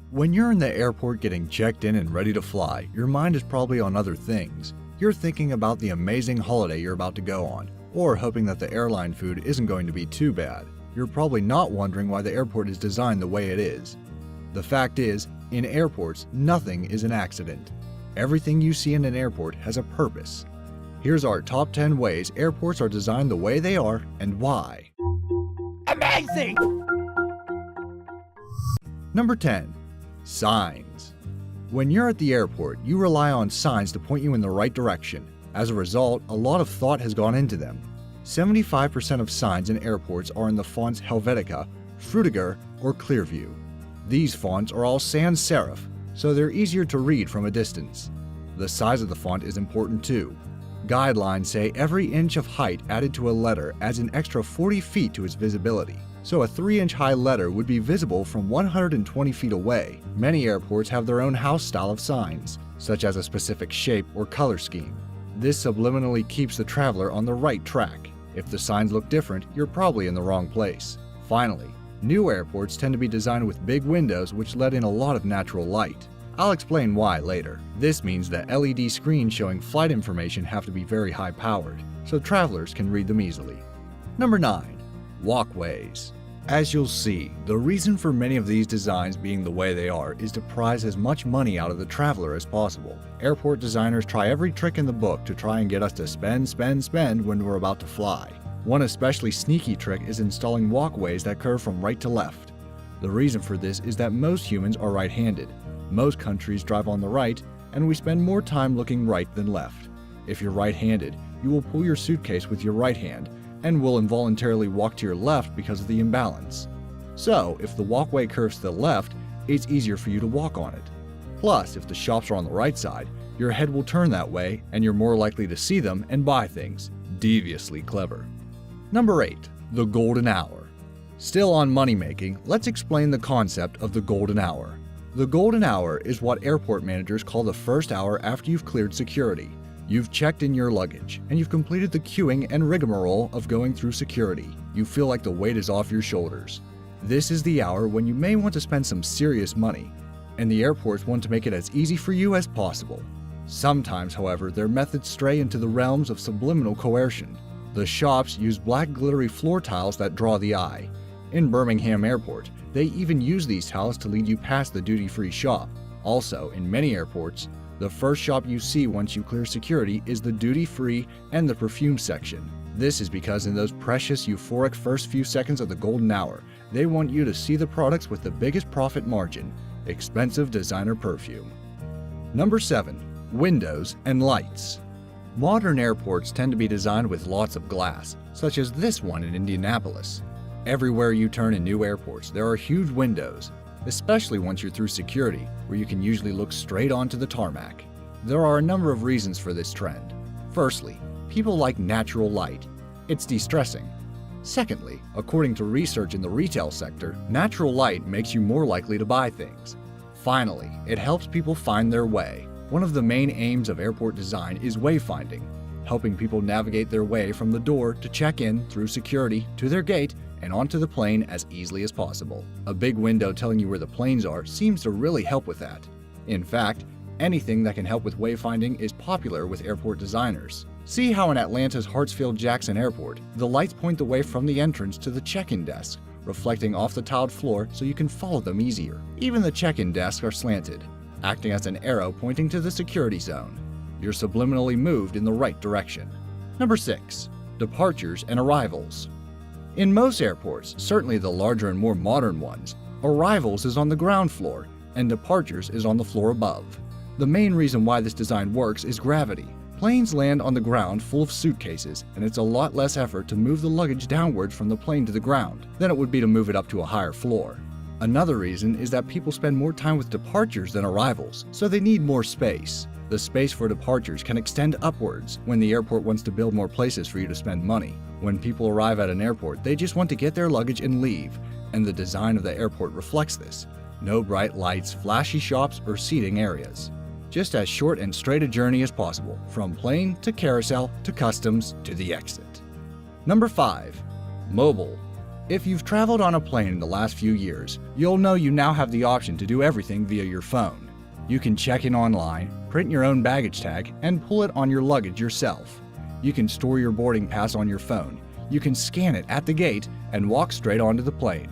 When you're in the airport getting checked in and ready to fly, your mind is probably on other things. You're thinking about the amazing holiday you're about to go on, or hoping that the airline food isn't going to be too bad. You're probably not wondering why the airport is designed the way it is. The fact is, in airports, nothing is an accident. Everything you see in an airport has a purpose. Here's our top 10 ways airports are designed the way they are and why. Amazing! Number 10. Signs. When you're at the airport, you rely on signs to point you in the right direction. As a result, a lot of thought has gone into them. 75% of signs in airports are in the fonts Helvetica, Frutiger, or Clearview. These fonts are all sans serif, so they're easier to read from a distance. The size of the font is important too. Guidelines say every inch of height added to a letter adds an extra 40 feet to its visibility. So a 3-inch high letter would be visible from 120 feet away. Many airports have their own house style of signs, such as a specific shape or color scheme. This subliminally keeps the traveler on the right track. If the signs look different, you're probably in the wrong place. Finally, new airports tend to be designed with big windows which let in a lot of natural light. I'll explain why later. This means that LED screens showing flight information have to be very high powered, so travelers can read them easily. Number 9. Walkways. As you'll see, the reason for many of these designs being the way they are is to prize as much money out of the traveler as possible. Airport designers try every trick in the book to try and get us to spend when we're about to fly. One especially sneaky trick is installing walkways that curve from right to left. The reason for this is that most humans are right-handed. Most countries drive on the right, and we spend more time looking right than left. If you're right-handed, you will pull your suitcase with your right hand, and will involuntarily walk to your left because of the imbalance. So, if the walkway curves to the left, it's easier for you to walk on it. Plus, if the shops are on the right side, your head will turn that way and you're more likely to see them and buy things. Deviously clever. Number 8. The Golden Hour. Still on money making, let's explain the concept of the Golden Hour. The Golden Hour is what airport managers call the first hour after you've cleared security. You've checked in your luggage, and you've completed the queuing and rigmarole of going through security. You feel like the weight is off your shoulders. This is the hour when you may want to spend some serious money, and the airports want to make it as easy for you as possible. Sometimes, however, their methods stray into the realms of subliminal coercion. The shops use black glittery floor tiles that draw the eye. In Birmingham Airport, they even use these tiles to lead you past the duty-free shop. Also, in many airports, the first shop you see once you clear security is the duty-free and the perfume section. This is because in those precious euphoric first few seconds of the golden hour, they want you to see the products with the biggest profit margin, expensive designer perfume. Number 7. Windows and lights. Modern airports tend to be designed with lots of glass, such as this one in Indianapolis. Everywhere you turn in new airports, there are huge windows, especially once you're through security, where you can usually look straight onto the tarmac. There are a number of reasons for this trend. Firstly, people like natural light. It's de-stressing. Secondly, according to research in the retail sector, natural light makes you more likely to buy things. Finally, it helps people find their way. One of the main aims of airport design is wayfinding, helping people navigate their way from the door to check in, through security, to their gate, and onto the plane as easily as possible. A big window telling you where the planes are seems to really help with that. In fact, anything that can help with wayfinding is popular with airport designers. See how in Atlanta's Hartsfield-Jackson Airport, the lights point the way from the entrance to the check-in desk, reflecting off the tiled floor so you can follow them easier. Even the check-in desks are slanted, acting as an arrow pointing to the security zone. You're subliminally moved in the right direction. Number 6. Departures and arrivals. In most airports, certainly the larger and more modern ones, arrivals is on the ground floor and departures is on the floor above. The main reason why this design works is gravity. Planes land on the ground full of suitcases, and it's a lot less effort to move the luggage downwards from the plane to the ground than it would be to move it up to a higher floor. Another reason is that people spend more time with departures than arrivals, so they need more space. The space for departures can extend upwards when the airport wants to build more places for you to spend money. When people arrive at an airport, they just want to get their luggage and leave, and the design of the airport reflects this. No bright lights, flashy shops, or seating areas. Just as short and straight a journey as possible, from plane to carousel to customs to the exit. Number 5. Mobile. If you've traveled on a plane in the last few years, you'll know you now have the option to do everything via your phone. You can check in online, print your own baggage tag, and pull it on your luggage yourself. You can store your boarding pass on your phone. You can scan it at the gate and walk straight onto the plane.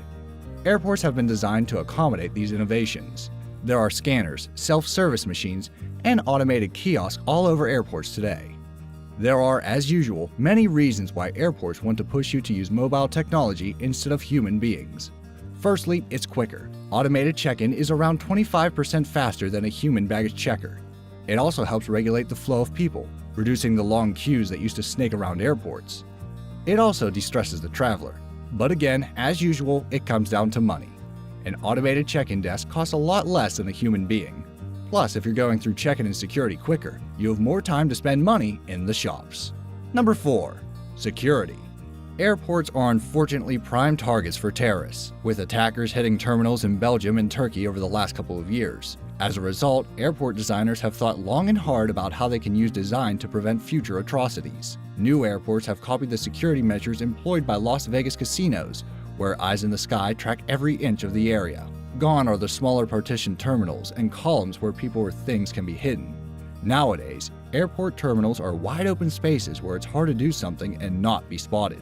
Airports have been designed to accommodate these innovations. There are scanners, self-service machines, and automated kiosks all over airports today. There are, as usual, many reasons why airports want to push you to use mobile technology instead of human beings. Firstly, it's quicker. Automated check-in is around 25% faster than a human baggage checker. It also helps regulate the flow of people, reducing the long queues that used to snake around airports. It also de-stresses the traveler. But again, as usual, it comes down to money. An automated check-in desk costs a lot less than a human being. Plus, if you're going through check-in and security quicker, you have more time to spend money in the shops. Number 4. Security. Airports are unfortunately prime targets for terrorists, with attackers hitting terminals in Belgium and Turkey over the last couple of years. As a result, airport designers have thought long and hard about how they can use design to prevent future atrocities. New airports have copied the security measures employed by Las Vegas casinos, where eyes in the sky track every inch of the area. Gone are the smaller partitioned terminals and columns where people or things can be hidden. Nowadays, airport terminals are wide open spaces where it's hard to do something and not be spotted.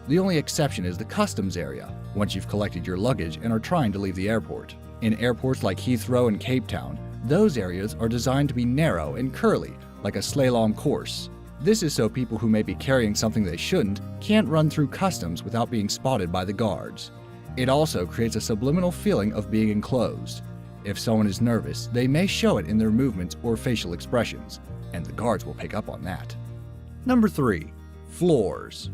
The only exception is the customs area, once you've collected your luggage and are trying to leave the airport. In airports like Heathrow and Cape Town, those areas are designed to be narrow and curly, like a slalom course. This is so people who may be carrying something they shouldn't can't run through customs without being spotted by the guards. It also creates a subliminal feeling of being enclosed. If someone is nervous, they may show it in their movements or facial expressions, and the guards will pick up on that. Number 3. Floors.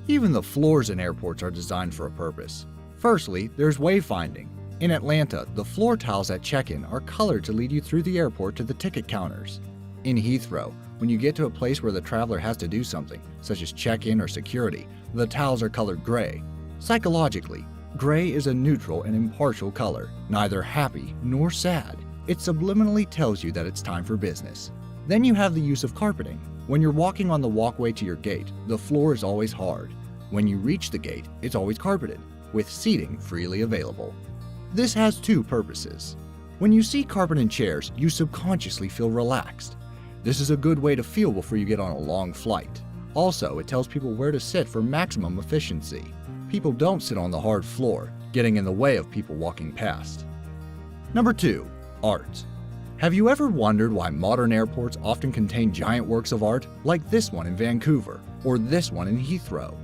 Even the floors in airports are designed for a purpose. Firstly, there's wayfinding. In Atlanta, the floor tiles at check-in are colored to lead you through the airport to the ticket counters. In Heathrow, when you get to a place where the traveler has to do something, such as check-in or security, the tiles are colored gray. Psychologically, gray is a neutral and impartial color, neither happy nor sad. It subliminally tells you that it's time for business. Then you have the use of carpeting. When you're walking on the walkway to your gate, the floor is always hard. When you reach the gate, it's always carpeted, with seating freely available. This has 2 purposes. When you see carpet and chairs, you subconsciously feel relaxed. This is a good way to feel before you get on a long flight. Also, it tells people where to sit for maximum efficiency. People don't sit on the hard floor, getting in the way of people walking past. Number 2. Art. Have you ever wondered why modern airports often contain giant works of art, like this one in Vancouver, or this one in Heathrow?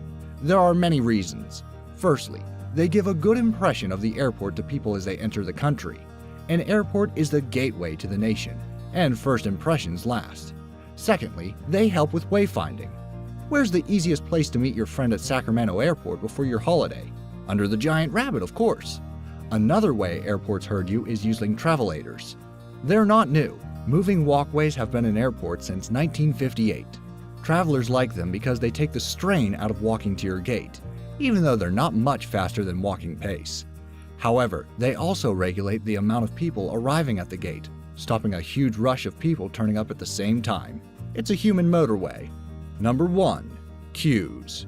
There are many reasons. Firstly, they give a good impression of the airport to people as they enter the country. An airport is the gateway to the nation, and first impressions last. Secondly, they help with wayfinding. Where's the easiest place to meet your friend at Sacramento Airport before your holiday? Under the giant rabbit, of course. Another way airports herd you is using travelators. They're not new. Moving walkways have been in airports since 1958. Travelers like them because they take the strain out of walking to your gate, even though they're not much faster than walking pace. However, they also regulate the amount of people arriving at the gate, stopping a huge rush of people turning up at the same time. It's a human motorway. Number 1. Queues.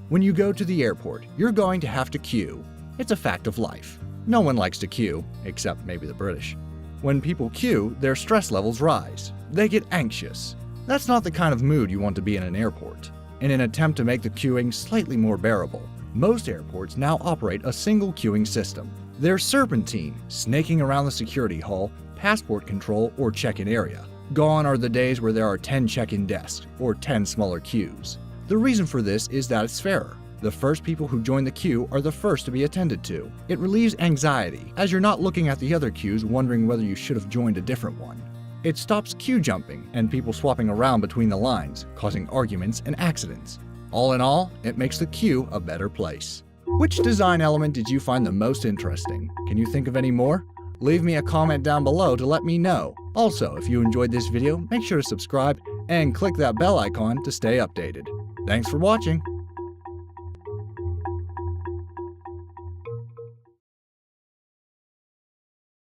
When you go to the airport, you're going to have to queue. It's a fact of life. No one likes to queue, except maybe the British. When people queue, their stress levels rise. They get anxious. That's not the kind of mood you want to be in an airport. In an attempt to make the queuing slightly more bearable, most airports now operate a single queuing system. They're serpentine, snaking around the security hall, passport control, or check-in area. Gone are the days where there are 10 check-in desks or 10 smaller queues. The reason for this is that it's fairer. The first people who join the queue are the first to be attended to. It relieves anxiety, as you're not looking at the other queues wondering whether you should have joined a different one. It stops queue jumping and people swapping around between the lines, causing arguments and accidents. All in all, it makes the queue a better place. Which design element did you find the most interesting? Can you think of any more? Leave me a comment down below to let me know. Also, if you enjoyed this video, make sure to subscribe and click that bell icon to stay updated. Thanks for watching.